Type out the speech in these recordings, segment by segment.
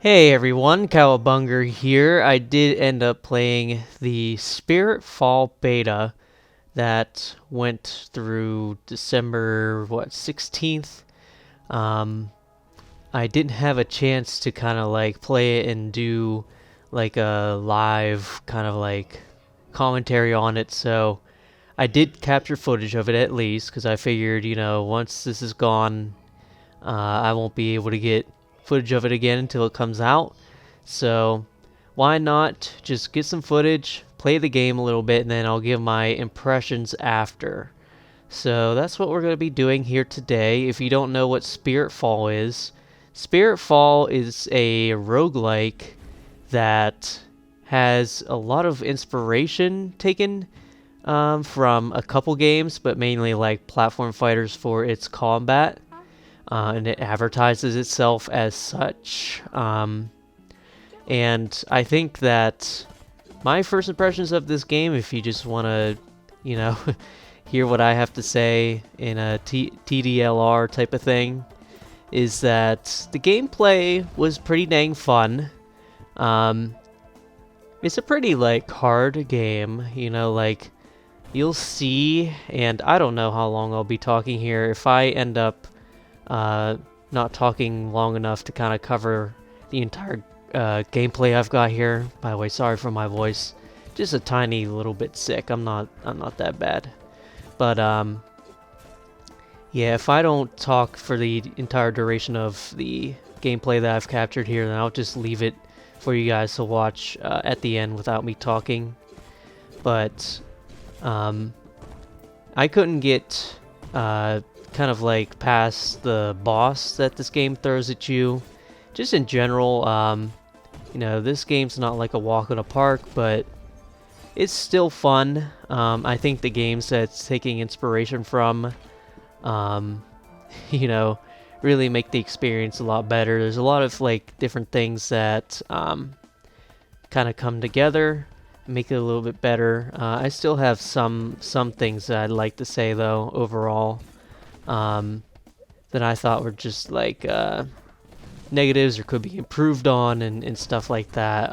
Hey everyone, Cowabunga here. I did end up playing the Spiritfall beta that went through December 16th. Um, I didn't have a chance to kind of like play it and do like a live kind of like commentary on it, so I did capture footage of it at least because I figured, once this is gone, I won't be able to get footage of it again until it comes out. So why not just get some footage, play the game a little bit, and then I'll give my impressions after. So that's what we're going to be doing here today. If you don't know what Spiritfall is, Spiritfall is a roguelike that has a lot of inspiration taken from a couple games, but mainly like platform fighters for its combat. And it advertises itself as such. And I think that my first impressions of this game, if you just want to, you know, hear what I have to say in a TDLR type of thing, is that the gameplay was pretty dang fun. Um, it's a pretty, like, hard game, like, you'll see, and I don't know how long I'll be talking here. If I end up not talking long enough to kind of cover the entire gameplay I've got here. By the way, sorry for my voice. Just a tiny little bit sick. I'm not that bad. But yeah, if I don't talk for the entire duration of the gameplay that I've captured here, then I'll just leave it for you guys to watch at the end without me talking. But I couldn't get kind of like past the boss that this game throws at you. Just in general, this game's not like a walk in a park, but it's still fun. I think the games that it's taking inspiration from, you know, really make the experience a lot better. There's a lot of like different things that kind of come together, make it a little bit better. I still have some things that I'd like to say though overall, that I thought were just like negatives or could be improved on and stuff like that.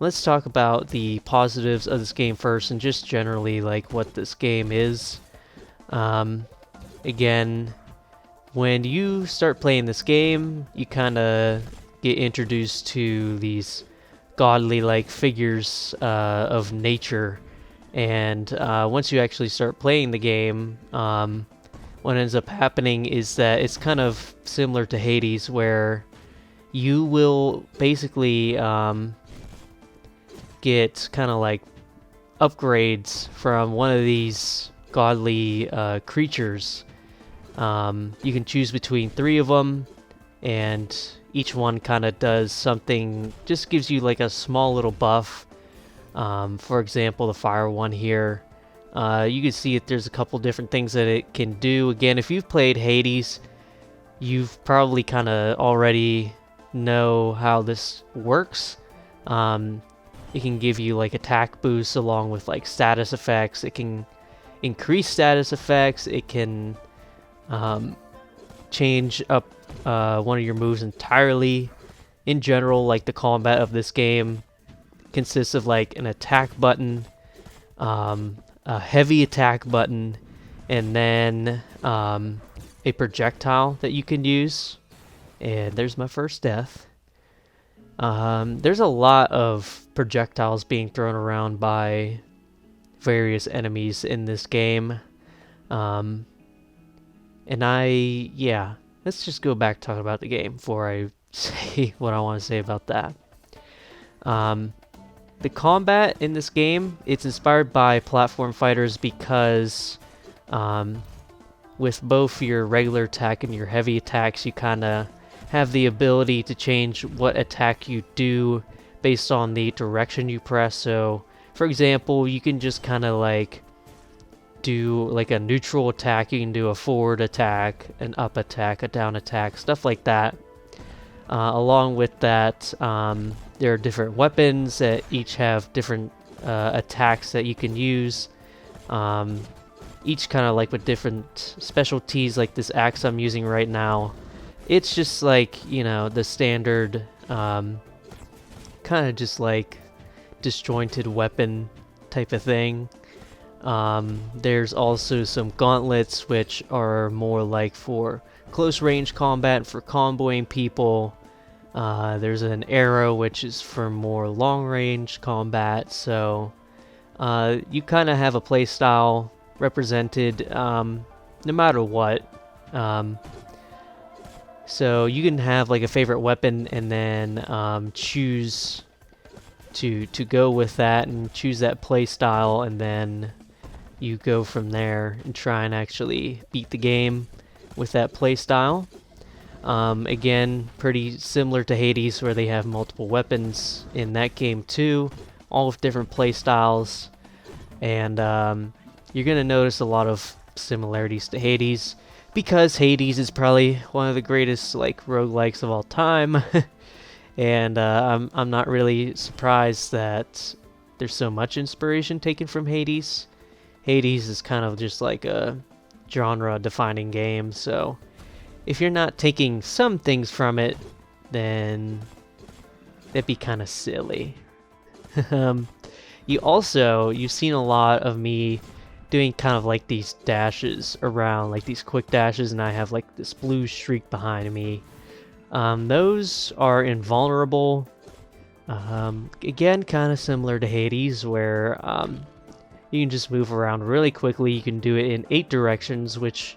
Let's talk about the positives of this game first and just generally like what this game is. Again, when you start playing this game, you kind of get introduced to these godly like figures of nature, and once you actually start playing the game, what ends up happening is that it's kind of similar to Hades, where you will basically get kind of like upgrades from one of these godly creatures. You can choose between 3 of them, and each one kind of does something, just gives you like a small little buff. For example, the fire one here, you can see that there's a couple different things that it can do. Again, if you've played Hades, you've probably kind of already know how this works. It can give you like attack boosts along with like status effects. It can increase status effects. It can change up one of your moves entirely. In general, like the combat of this game consists of like an attack button, a heavy attack button, and then a projectile that you can use. And there's my first death. There's a lot of projectiles being thrown around by various enemies in this game. And let's just go back talking about the game before I say what I want to say about that. The combat in this game, it's inspired by platform fighters because with both your regular attack and your heavy attacks, you kind of have the ability to change what attack you do based on the direction you press. So, for example, you can just kind of like do like a neutral attack. You can do a forward attack, an up attack, a down attack, stuff like that. Along with that, there are different weapons that each have different attacks that you can use. Each kind of like with different specialties. Like this axe I'm using right now it's just like, you know, the standard kind of just like disjointed weapon type of thing. There's also some gauntlets, which are more like for close range combat, for comboing people. There's an arrow, which is for more long range combat. So you kind of have a playstyle represented no matter what. So you can have like a favorite weapon and then choose to go with that and choose that playstyle, and then you go from there and try and actually beat the game with that playstyle. Again, pretty similar to Hades, where they have multiple weapons in that game too, all with different playstyles, and you're gonna notice a lot of similarities to Hades, because Hades is probably one of the greatest like roguelikes of all time. And I'm not really surprised that there's so much inspiration taken from Hades. Hades is kind of just like a genre-defining game, so if you're not taking some things from it, then that'd be kind of silly. You've seen a lot of me doing kind of like these dashes around, like these quick dashes, and I have like this blue streak behind me. Those are invulnerable. Again, kind of similar to Hades, where you can just move around really quickly. You can do it in 8 directions, which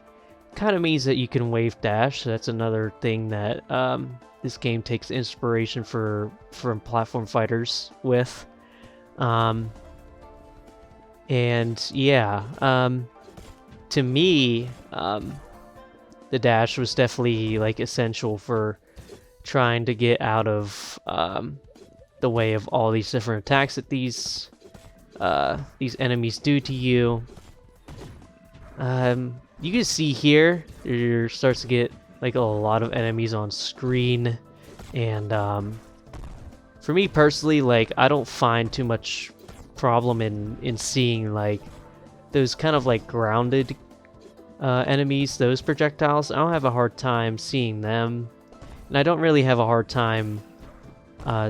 kind of means that you can wave dash. So that's another thing that this game takes inspiration from platform fighters with. And yeah, to me, the dash was definitely like essential for trying to get out of the way of all these different attacks that these enemies do to you. You can see here there starts to get like a lot of enemies on screen, and for me personally, like I don't find too much problem in seeing like those kind of like grounded enemies, those projectiles. I don't have a hard time seeing them, and I don't really have a hard time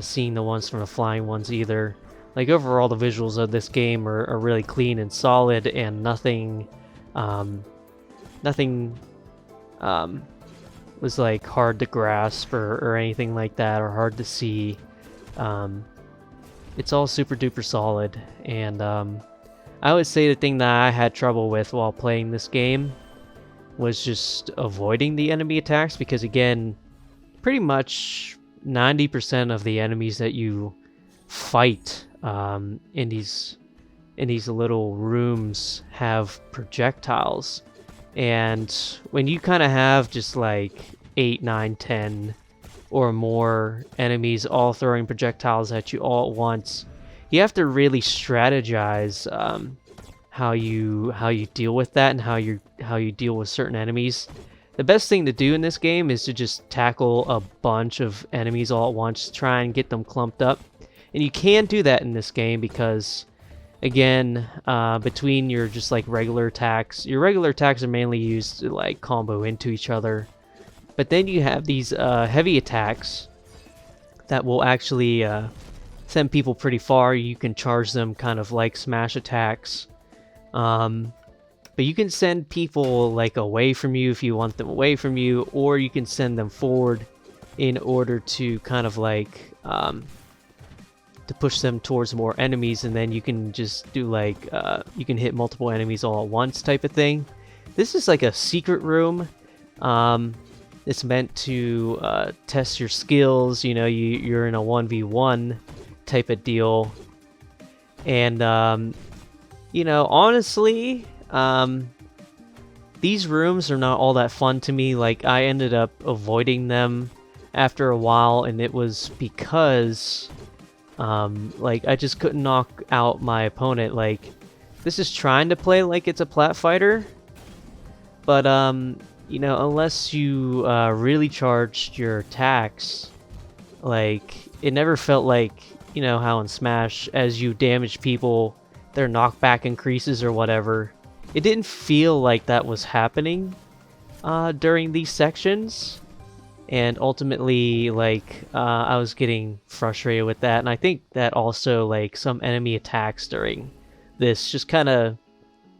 seeing the ones from the flying ones either. Like overall, the visuals of this game are really clean and solid, and nothing was like hard to grasp or anything like that, or hard to see. It's all super duper solid, and I would say the thing that I had trouble with while playing this game was just avoiding the enemy attacks, because again, pretty much 90% of the enemies that you fight in these little rooms have projectiles, and when you kind of have just like 8, 9, 10 or more enemies all throwing projectiles at you all at once, you have to really strategize how you deal with that, and how you deal with certain enemies. The best thing to do in this game is to just tackle a bunch of enemies all at once, try and get them clumped up. And you can do that in this game because, again, between your just like regular attacks are mainly used to like combo into each other. But then you have these heavy attacks that will actually send people pretty far. You can charge them kind of like smash attacks. But you can send people like away from you if you want them away from you, or you can send them forward in order to kind of like to push them towards more enemies, and then you can just do like you can hit multiple enemies all at once type of thing. This is like a secret room. It's meant to test your skills. You know, you're in a 1v1 type of deal, and you know, honestly, these rooms are not all that fun to me. Like, I ended up avoiding them after a while, and it was because like I just couldn't knock out my opponent. Like, this is trying to play like it's a plat fighter, but you know, unless you really charged your attacks, like, it never felt like, you know, how in Smash, as you damage people, their knockback increases or whatever. It didn't feel like that was happening during these sections. and ultimately, like, I was getting frustrated with that, and I think that also, like, some enemy attacks during this just kind of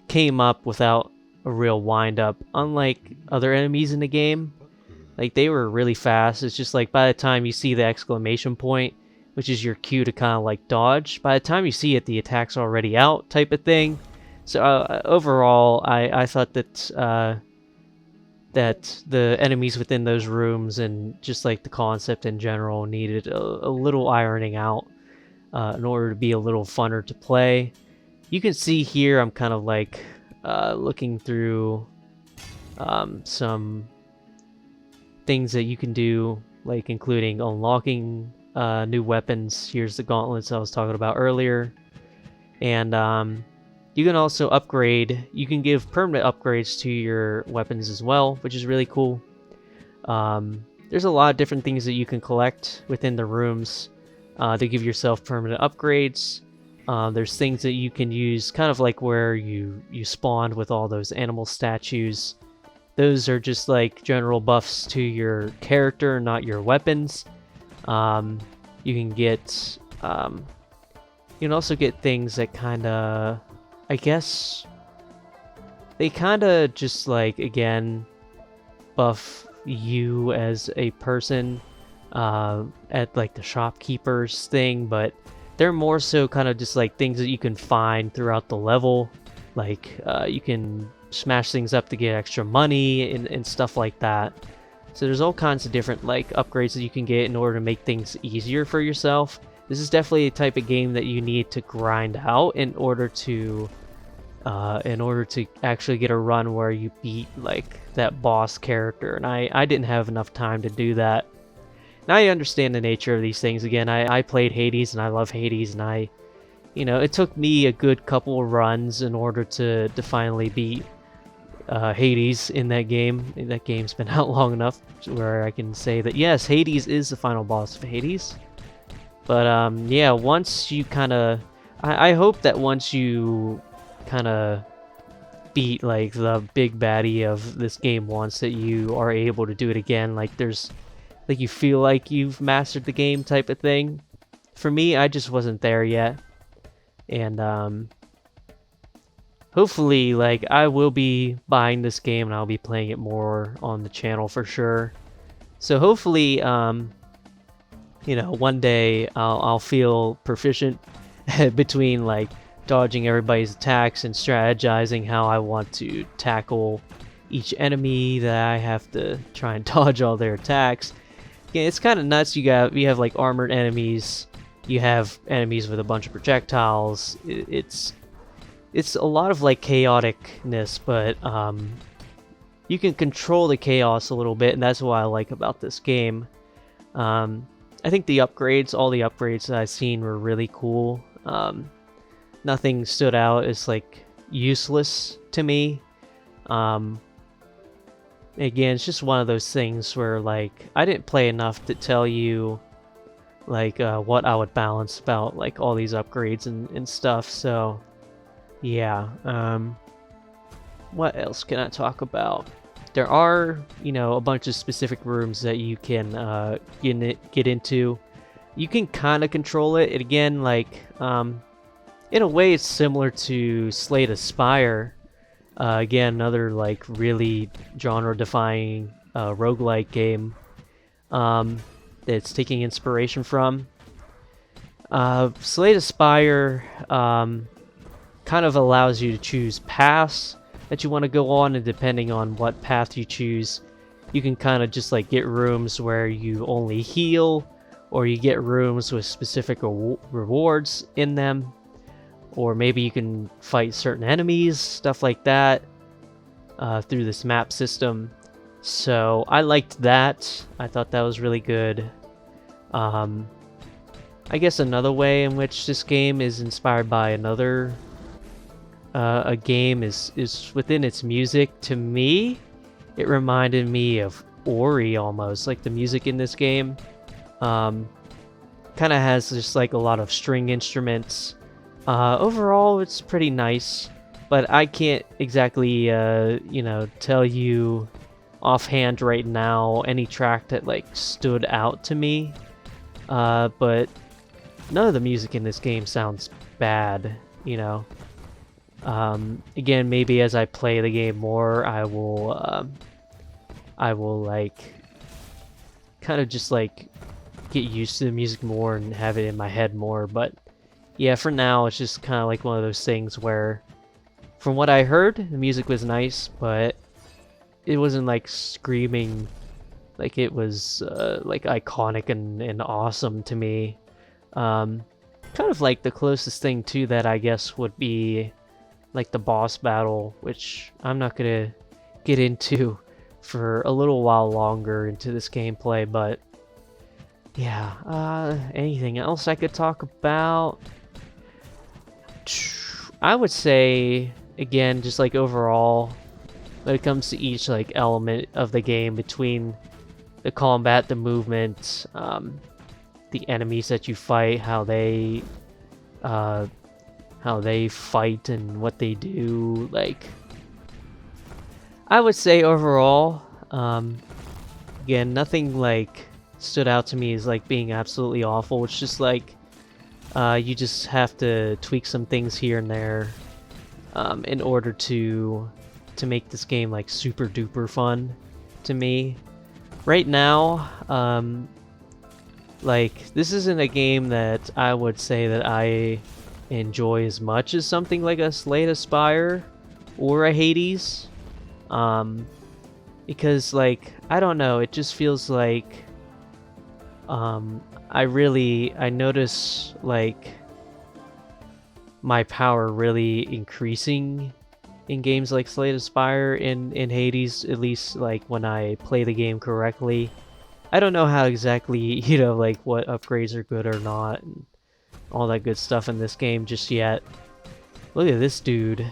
came up without a real wind up. Unlike other enemies in the game, like, they were really fast. It's just like by the time you see the exclamation point, which is your cue to kind of like dodge, by the time you see it, the attack's already out, type of thing. So overall, I thought that that the enemies within those rooms and just like the concept in general needed a little ironing out in order to be a little funner to play. You can see here I'm kind of like looking through some things that you can do, like including unlocking new weapons. Here's the gauntlets I was talking about earlier. And you can also upgrade. You can give permanent upgrades to your weapons as well, which is really cool. There's a lot of different things that you can collect within the rooms to give yourself permanent upgrades. There's things that you can use, kind of like where you spawned with all those animal statues. Those are just like general buffs to your character, not your weapons. You can get, you can also get things that kind of, I guess, they kind of just like, again, buff you as a person at like the shopkeepers thing, but they're more so kind of just like things that you can find throughout the level. Like you can smash things up to get extra money and stuff like that. So there's all kinds of different like upgrades that you can get in order to make things easier for yourself. This is definitely a type of game that you need to grind out in order to actually get a run where you beat like that boss character. And I didn't have enough time to do that. Now I understand the nature of these things. Again, I played Hades and I love Hades, and it took me a good couple of runs in order to finally beat Hades in that game. That game's been out long enough where I can say that yes, Hades is the final boss of Hades. But yeah, once you kind of, I hope that once you kind of beat like the big baddie of this game once, that you are able to do it again. Like you feel like you've mastered the game type of thing. For me, I just wasn't there yet. And hopefully, like, I will be buying this game and I'll be playing it more on the channel for sure. So hopefully, one day I'll feel proficient between like dodging everybody's attacks and strategizing how I want to tackle each enemy that I have to try and dodge all their attacks. Yeah, it's kind of nuts. You have like armored enemies. You have enemies with a bunch of projectiles. It's a lot of like chaoticness, but you can control the chaos a little bit, and that's what I like about this game. I think all the upgrades that I've seen were really cool. Nothing stood out as like useless to me. Again, it's just one of those things where like I didn't play enough to tell you like what I would balance about like all these upgrades and stuff. So yeah, what else can I talk about? There are, a bunch of specific rooms that you can get into. You can kind of control it. Again, like in a way, it's similar to Slay the Spire. Again, another like really genre-defying roguelike game that's taking inspiration from. Slay the Spire kind of allows you to choose paths that you want to go on, and depending on what path you choose, you can kind of just like get rooms where you only heal, or you get rooms with specific rewards in them, or maybe you can fight certain enemies, stuff like that, through this map system. So I liked that. I thought that was really good. I guess another way in which this game is inspired by another a game is within its music. To me, it reminded me of Ori almost. Like the music in this game kind of has just like a lot of string instruments. Overall, it's pretty nice, but I can't exactly tell you offhand right now any track that like stood out to me, but none of the music in this game sounds bad, you know. Again, maybe as I play the game more, I will like kind of just like get used to the music more and have it in my head more. But yeah, for now, it's just kind of like one of those things where, from what I heard, the music was nice, but it wasn't like screaming like it was like iconic and awesome to me. Kind of like the closest thing to that, I guess, would be like the boss battle, which I'm not gonna get into for a little while longer into this gameplay, but yeah, anything else I could talk about? I would say, again, just like overall, when it comes to each like element of the game, between the combat, the movement, the enemies that you fight, how they fight and what they do, like, I would say overall, again, nothing like stood out to me as like being absolutely awful. It's just like you just have to tweak some things here and there in order to make this game like super duper fun to me. Right now, like, this isn't a game that I would say that I enjoy as much as something like a Spire or a Hades. Because, like, I don't know, it just feels like I notice like my power really increasing in games like Spire in Hades, at least like when I play the game correctly. I don't know how exactly, you know, like what upgrades are good or not and all that good stuff in this game just yet. Look at this dude.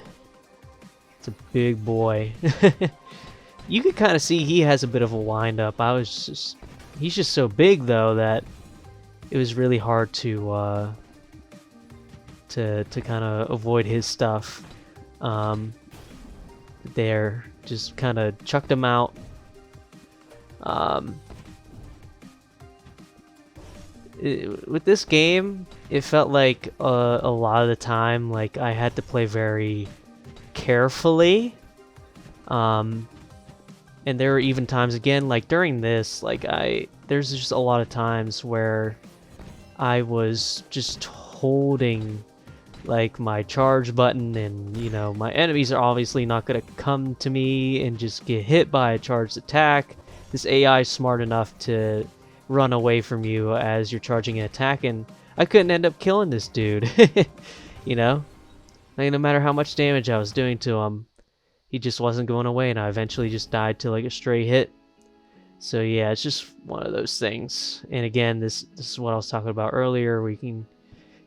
It's a big boy. You can kind of see he has a bit of a wind up. He's just so big though that it was really hard to kind of avoid his stuff. There, just kind of chucked him out. With this game, it felt like a lot of the time, like I had to play very carefully. And there were even times, again, like during this, like there's just a lot of times where I was just holding like my charge button, and you know, my enemies are obviously not going to come to me and just get hit by a charged attack. This AI is smart enough to run away from you as you're charging an attack, and I couldn't end up killing this dude. You know, like, no matter how much damage I was doing to him, he just wasn't going away, and I eventually just died to like a stray hit. So yeah, it's just one of those things. And again, this is what I was talking about earlier. We can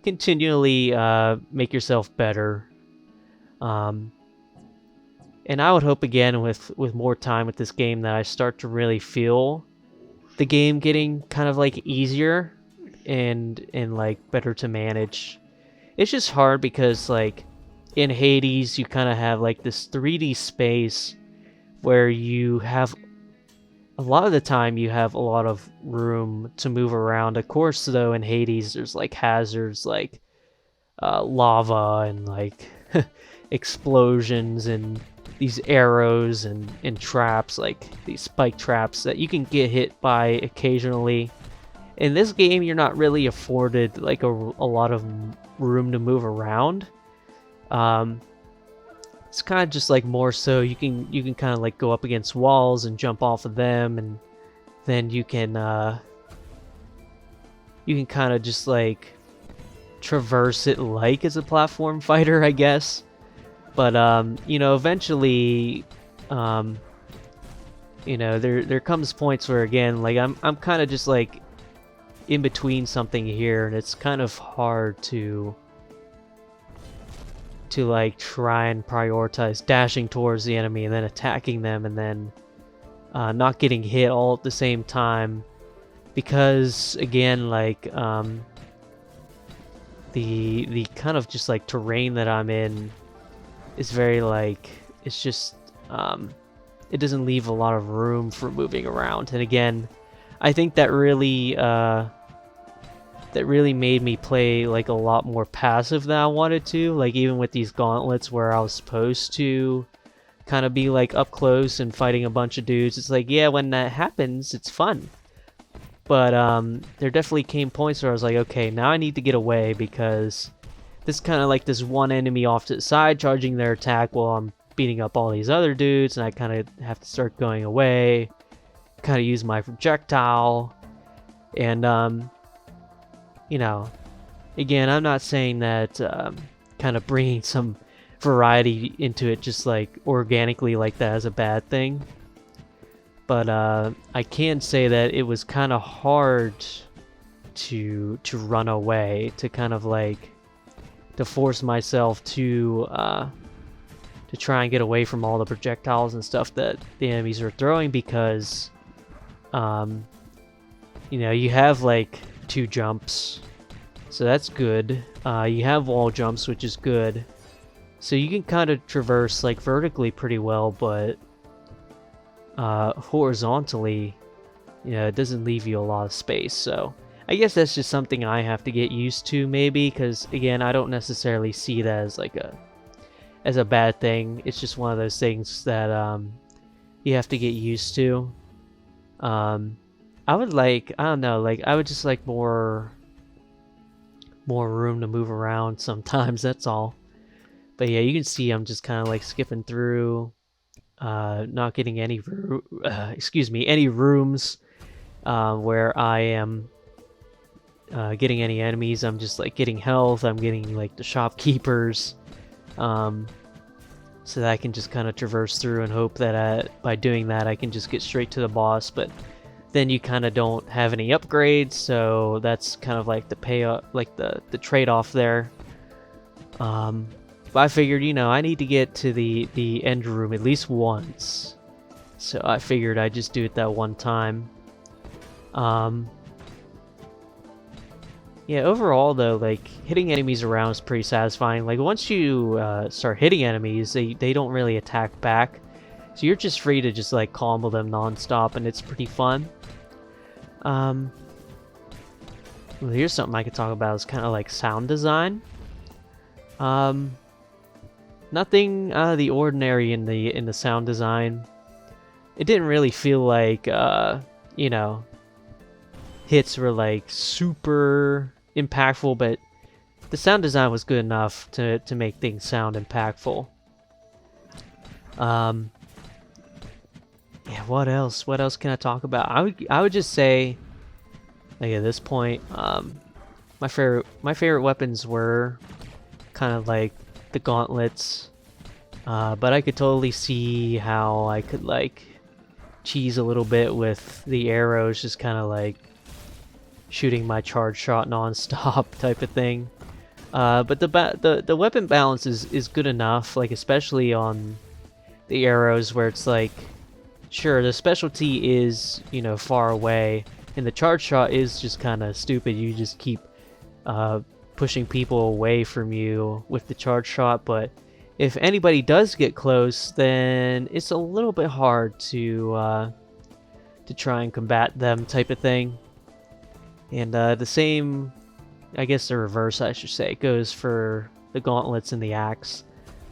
continually make yourself better. And I would hope, again, with more time with this game, that I start to really feel the game getting kind of like easier and like better to manage. It's just hard because like in Hades, you kind of have like this 3D space where you have a lot of the time you have a lot of room to move around. Of course, though, in Hades, there's like hazards like lava and like explosions and these arrows and traps, like these spike traps that you can get hit by occasionally. In this game, you're not really afforded like a lot of room to move around. It's kind of just like more so you can kind of like go up against walls and jump off of them, and then you can kind of just like traverse it like as a platform fighter, I guess. But you know, eventually, you know, there comes points where, again, like I'm kind of just like in between something here, and it's kind of hard to like try and prioritize dashing towards the enemy and then attacking them, and then not getting hit all at the same time, because again, like the kind of just like terrain that I'm in is very like, it's just it doesn't leave a lot of room for moving around. And again, I think that really made me play like a lot more passive than I wanted to. Like even with these gauntlets where I was supposed to kind of be like up close and fighting a bunch of dudes, it's like, yeah, when that happens, it's fun. But there definitely came points where I was like, okay, now I need to get away because this kind of like this one enemy off to the side charging their attack while I'm beating up all these other dudes, and I kind of have to start going away, kind of use my projectile, and you know, again, I'm not saying that kind of bringing some variety into it just like organically like that is a bad thing. But I can say that it was kind of hard to run away, to kind of like to force myself to try and get away from all the projectiles and stuff that the enemies are throwing, because you know, you have like 2 jumps, so that's good. You have wall jumps, which is good, so you can kind of traverse like vertically pretty well, but horizontally, you know, it doesn't leave you a lot of space. So I guess that's just something I have to get used to, maybe, because again, I don't necessarily see that as like a bad thing. It's just one of those things that you have to get used to. I would like, I don't know, like I would just like more room to move around sometimes, that's all. But yeah, you can see I'm just kind of like skipping through, not getting any any rooms where I am getting any enemies. I'm just like getting health, I'm getting like the shopkeepers, so that I can just kind of traverse through and hope that by doing that I can just get straight to the boss. But then you kind of don't have any upgrades, so that's kind of like the payoff, like the trade-off there. But I figured, you know, I need to get to the end room at least once, so I figured I'd just do it that one time. Yeah, overall though, like hitting enemies around is pretty satisfying. Like once you start hitting enemies, they don't really attack back, so you're just free to just like combo them non-stop, and it's pretty fun. Well, here's something I could talk about, is kind of like sound design. Nothing out of the ordinary in the sound design. It didn't really feel like you know, hits were like super impactful, but the sound design was good enough to make things sound impactful. Yeah, what else? What else can I talk about? I would just say, like at this point, my favorite weapons were kind of like the gauntlets, but I could totally see how I could like cheese a little bit with the arrows, just kind of like shooting my charge shot non-stop type of thing. But the weapon balance is good enough, like especially on the arrows, where it's like, sure, the specialty is, you know, far away, and the charge shot is just kind of stupid. You just keep pushing people away from you with the charge shot, but if anybody does get close, then it's a little bit hard to try and combat them type of thing. And the same, I guess the reverse I should say, goes for the gauntlets and the axe.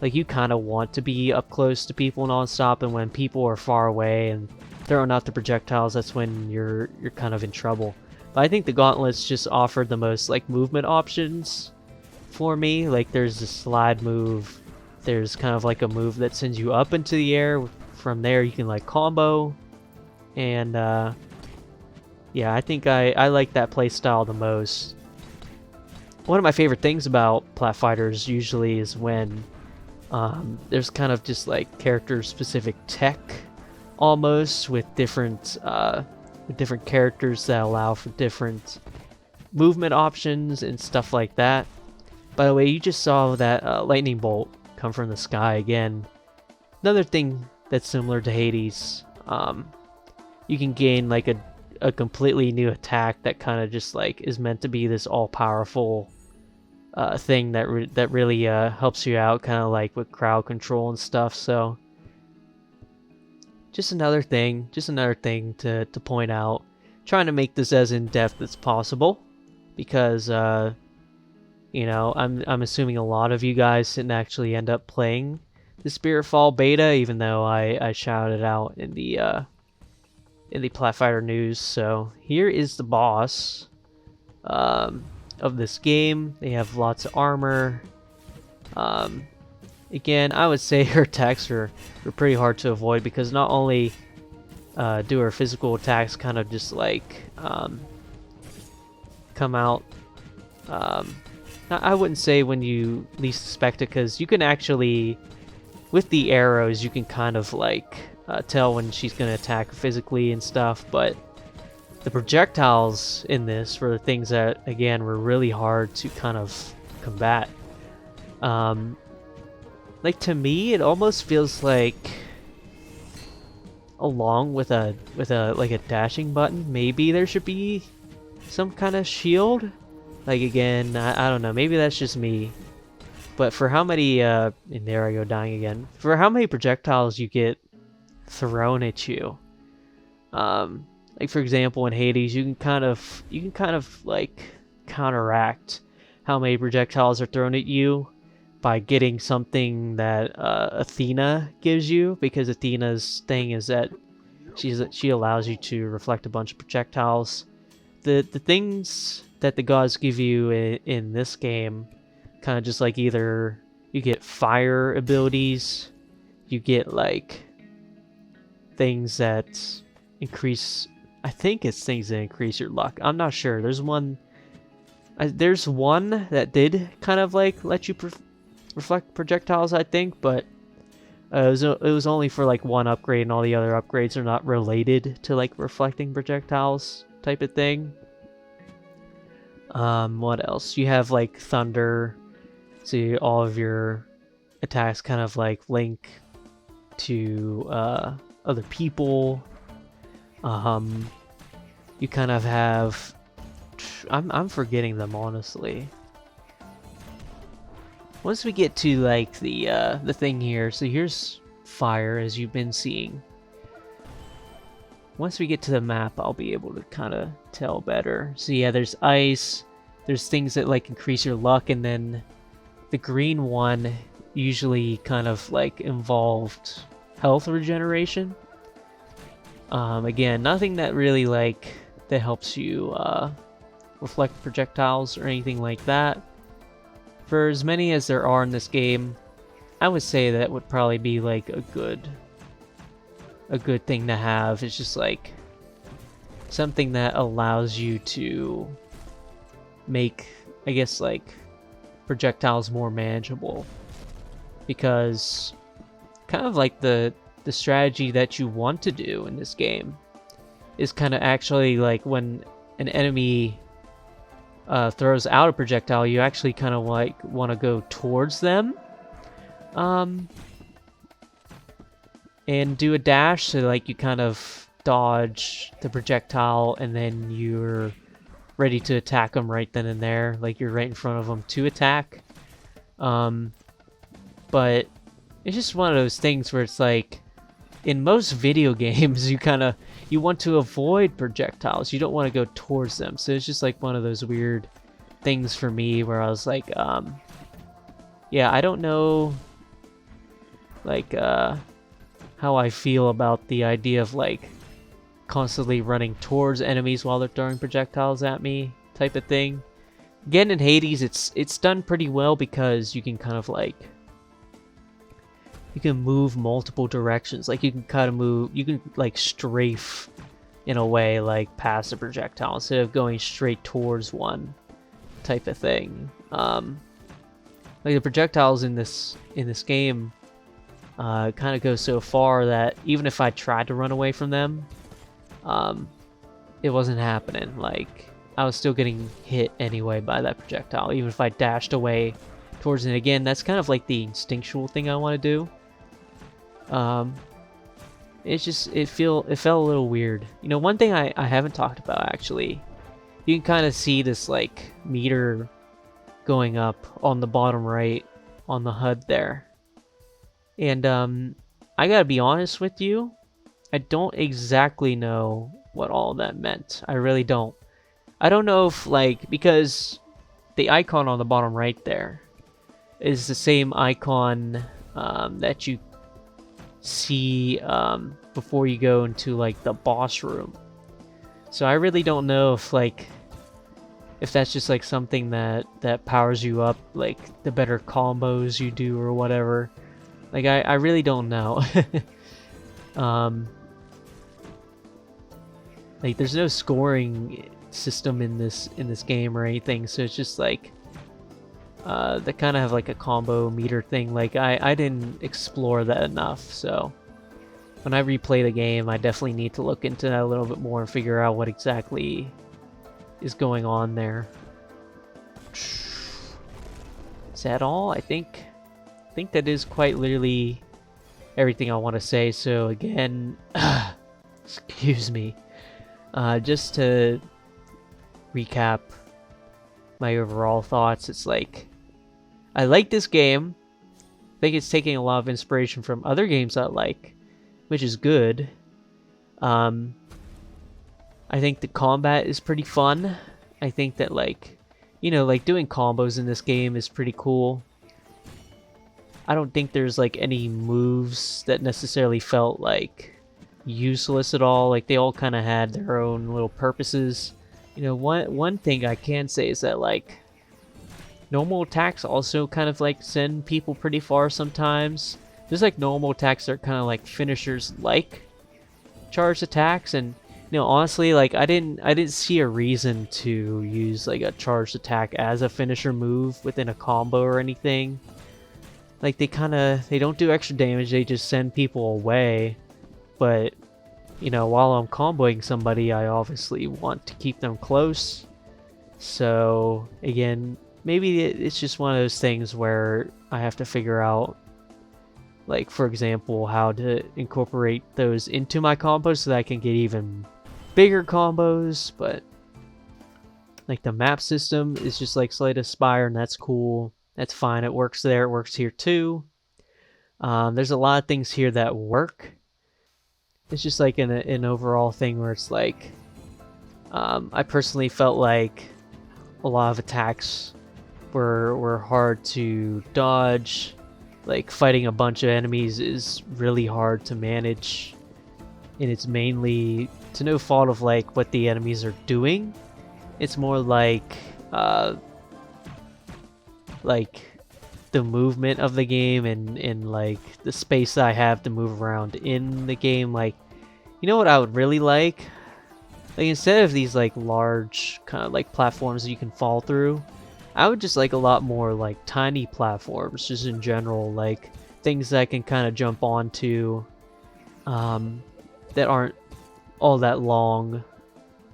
Like you kind of want to be up close to people non-stop, and when people are far away and throwing out the projectiles, that's when you're kind of in trouble. But I think the gauntlets just offered the most like movement options for me. Like there's the slide move, there's kind of like a move that sends you up into the air. From there you can like combo, and yeah, I think I like that play style the most. One of my favorite things about plat fighters usually is when there's kind of just like character specific tech almost, with different characters that allow for different movement options and stuff like that. By the way, you just saw that lightning bolt come from the sky again. Another thing that's similar to Hades, you can gain like a completely new attack that kind of just like is meant to be this all-powerful thing that really helps you out, kind of like with crowd control and stuff. So just another thing to point out. Trying to make this as in-depth as possible because you know, I'm assuming a lot of you guys didn't actually end up playing the Spiritfall beta, even though I shouted out in the Platfighter news. So here is the boss of this game. They have lots of armor. Again, I would say her attacks are pretty hard to avoid because not only do her physical attacks kind of just like come out. I wouldn't say when you least expect it, because you can actually, with the arrows, you can kind of like tell when she's going to attack physically and stuff, but the projectiles in this were things that, again, were really hard to kind of combat. Like, to me, it almost feels like, along with a like a dashing button, maybe there should be some kind of shield. Like, again, I don't know, maybe that's just me. But for how many, and there I go dying again. For how many projectiles you get thrown at you. Like, for example, in Hades, you can kind of like counteract how many projectiles are thrown at you by getting something that Athena gives you, because Athena's thing is that she allows you to reflect a bunch of projectiles. The things that the gods give you in this game, kind of just like, either you get fire abilities, you get like things that increase, I think it's things that increase your luck. I'm not sure. There's one that did kind of like let you reflect projectiles, I think, but it was only for like one upgrade, and all the other upgrades are not related to like reflecting projectiles type of thing. What else? You have like thunder, so all of your attacks kind of like link to other people. You kind of have, I'm forgetting them, honestly. Once we get to like the thing here, so here's fire, as you've been seeing. Once we get to the map, I'll be able to kind of tell better. So yeah, there's ice, there's things that like increase your luck, and then the green one usually kind of like involved health regeneration. Again, nothing that really like that helps you reflect projectiles or anything like that. For as many as there are in this game, I would say that would probably be like a good thing to have. It's just like something that allows you to make, I guess, like projectiles more manageable, because kind of like the strategy that you want to do in this game is kind of actually like, when an enemy throws out a projectile, you actually kind of like want to go towards them and do a dash, so like you kind of dodge the projectile and then you're ready to attack them right then and there, like you're right in front of them to attack. But it's just one of those things where it's like, in most video games, you want to avoid projectiles. You don't want to go towards them. So it's just like one of those weird things for me where I was like, yeah, I don't know, like, how I feel about the idea of like constantly running towards enemies while they're throwing projectiles at me type of thing. Again, in Hades, it's done pretty well, because you can kind of like, you can move multiple directions. Like, you can kind of move, you can like strafe in a way, like past the projectile instead of going straight towards one type of thing. Like the projectiles in this game kind of go so far that even if I tried to run away from them, it wasn't happening. Like, I was still getting hit anyway by that projectile, even if I dashed away towards it. Again, that's kind of like the instinctual thing I want to do. It's just, it felt a little weird. You know, one thing I haven't talked about, actually, you can kind of see this like meter going up on the bottom right on the HUD there. And I gotta be honest with you, I don't exactly know what all that meant. I really don't. I don't know if, like, because the icon on the bottom right there is the same icon that you see before you go into, like, the boss room. So I really don't know if, like, if that's just, like, something that powers you up, like, the better combos you do or whatever. Like, I really don't know. Like, there's no scoring system in this game or anything, so it's just like they kind of have like a combo meter thing. Like, I didn't explore that enough, so when I replay the game, I definitely need to look into that a little bit more and figure out what exactly is going on there. Is that all? I think that is quite literally everything I want to say. So again, excuse me. Just to recap my overall thoughts, it's like, I like this game. I think it's taking a lot of inspiration from other games I like, which is good. I think the combat is pretty fun. I think that, like, you know, like, doing combos in this game is pretty cool. I don't think there's, like, any moves that necessarily felt, like, useless at all. Like, they all kind of had their own little purposes. You know, one thing I can say is that, like, normal attacks also kind of, like, send people pretty far sometimes. There's, like, normal attacks that are kind of like finishers, like charged attacks, and, you know, honestly, like, I didn't see a reason to use, like, a charged attack as a finisher move within a combo or anything. Like, they don't do extra damage, they just send people away. But, you know, while I'm comboing somebody, I obviously want to keep them close. So, again, maybe it's just one of those things where I have to figure out, like, for example, how to incorporate those into my combos so that I can get even bigger combos. But, like, the map system is just like Slay the Spire, and that's cool. That's fine. It works there. It works here too. There's a lot of things here that work. It's just like an overall thing where it's like, I personally felt like a lot of attacks were hard to dodge. Like, fighting a bunch of enemies is really hard to manage, and it's mainly to no fault of, like, what the enemies are doing. It's more like the movement of the game and like the space I have to move around in the game. Like, you know what I would really like? Like, instead of these, like, large kind of like platforms that you can fall through, I would just like a lot more, like, tiny platforms just in general, like things that I can kind of jump onto that aren't all that long,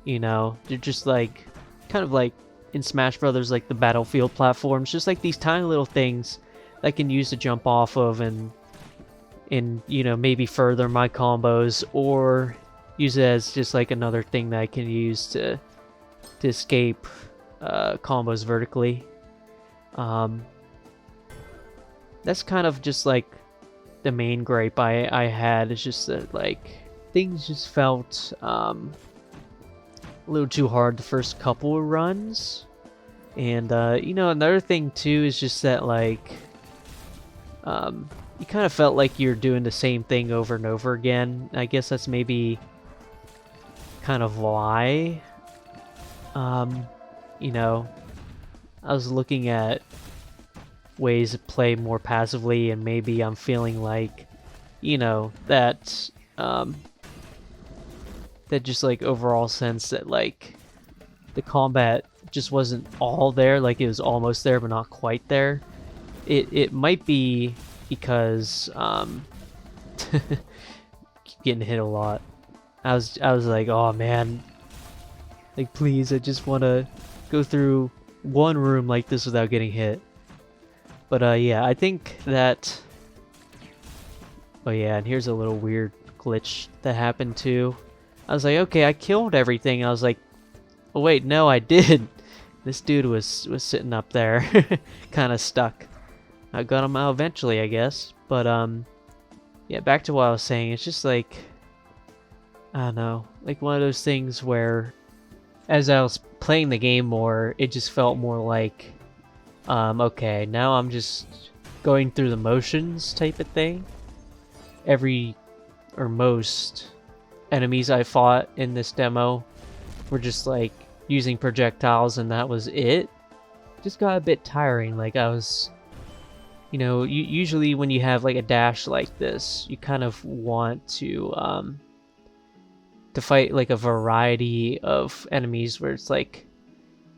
you know. They're just like kind of like in Smash Brothers, like the Battlefield platforms, just like these tiny little things that I can use to jump off of and you know, maybe further my combos, or use it as just like another thing that I can use to escape combos vertically. That's kind of just like the main gripe I had. It's just that, like, things just felt a little too hard the first couple of runs. And you know, another thing too is just that, like, you kind of felt like you're doing the same thing over and over again. I guess that's maybe kind of why. You know, I was looking at ways to play more passively, and maybe I'm feeling like, you know, that that just, like, overall sense that, like, the combat just wasn't all there. Like, it was almost there but not quite there. It might be because keep getting hit a lot. I was like, oh man, like, please, I just want to go through one room like this without getting hit. But yeah, I think that, oh yeah, and here's a little weird glitch that happened too. I was like, okay, I killed everything. I was like, oh wait, no, I did. This dude was sitting up there, kind of stuck. I got him out eventually, I guess. But yeah, back to what I was saying. It's just like, I don't know, like one of those things where as I was playing the game more, it just felt more like, okay, now I'm just going through the motions type of thing. Every, or most, enemies I fought in this demo were just like using projectiles and that was it. Just got a bit tiring. Like I was, usually when you have like a dash like this, you kind of want to fight like a variety of enemies where it's like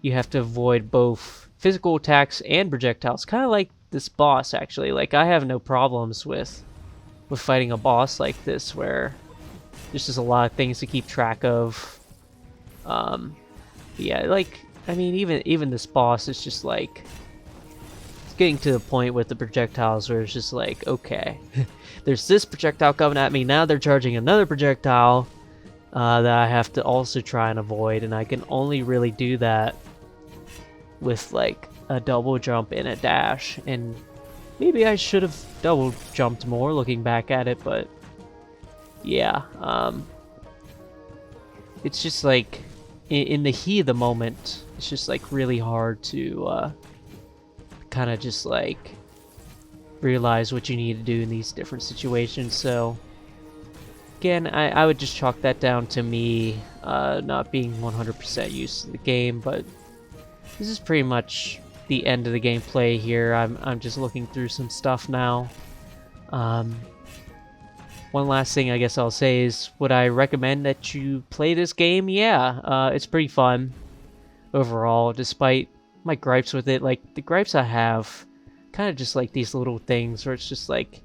you have to avoid both physical attacks and projectiles. Kind of like this boss actually. Like I have no problems with fighting a boss like this where there's just a lot of things to keep track of. Yeah, like I mean even this boss is just like it's getting to the point with the projectiles where it's just like, okay, there's this projectile coming at me, now they're charging another projectile that I have to also try and avoid, and I can only really do that with like a double jump and a dash, and maybe I should have double jumped more looking back at it, but yeah, it's just like in the heat of the moment, it's just like really hard to kind of just like realize what you need to do in these different situations. So again, I would just chalk that down to me not being 100% used to the game, but this is pretty much the end of the gameplay here. I'm just looking through some stuff now. One last thing I guess I'll say is, would I recommend that you play this game? Yeah, it's pretty fun overall, despite my gripes with it. Like, the gripes I have, kind of just like these little things where it's just like,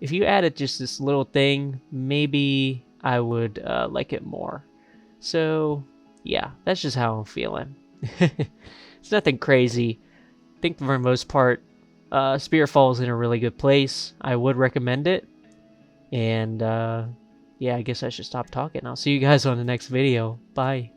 if you added just this little thing, maybe I would like it more. So, yeah, that's just how I'm feeling. It's nothing crazy. I think for the most part, Spiritfall is in a really good place. I would recommend it. And, yeah, I guess I should stop talking. I'll see you guys on the next video. Bye.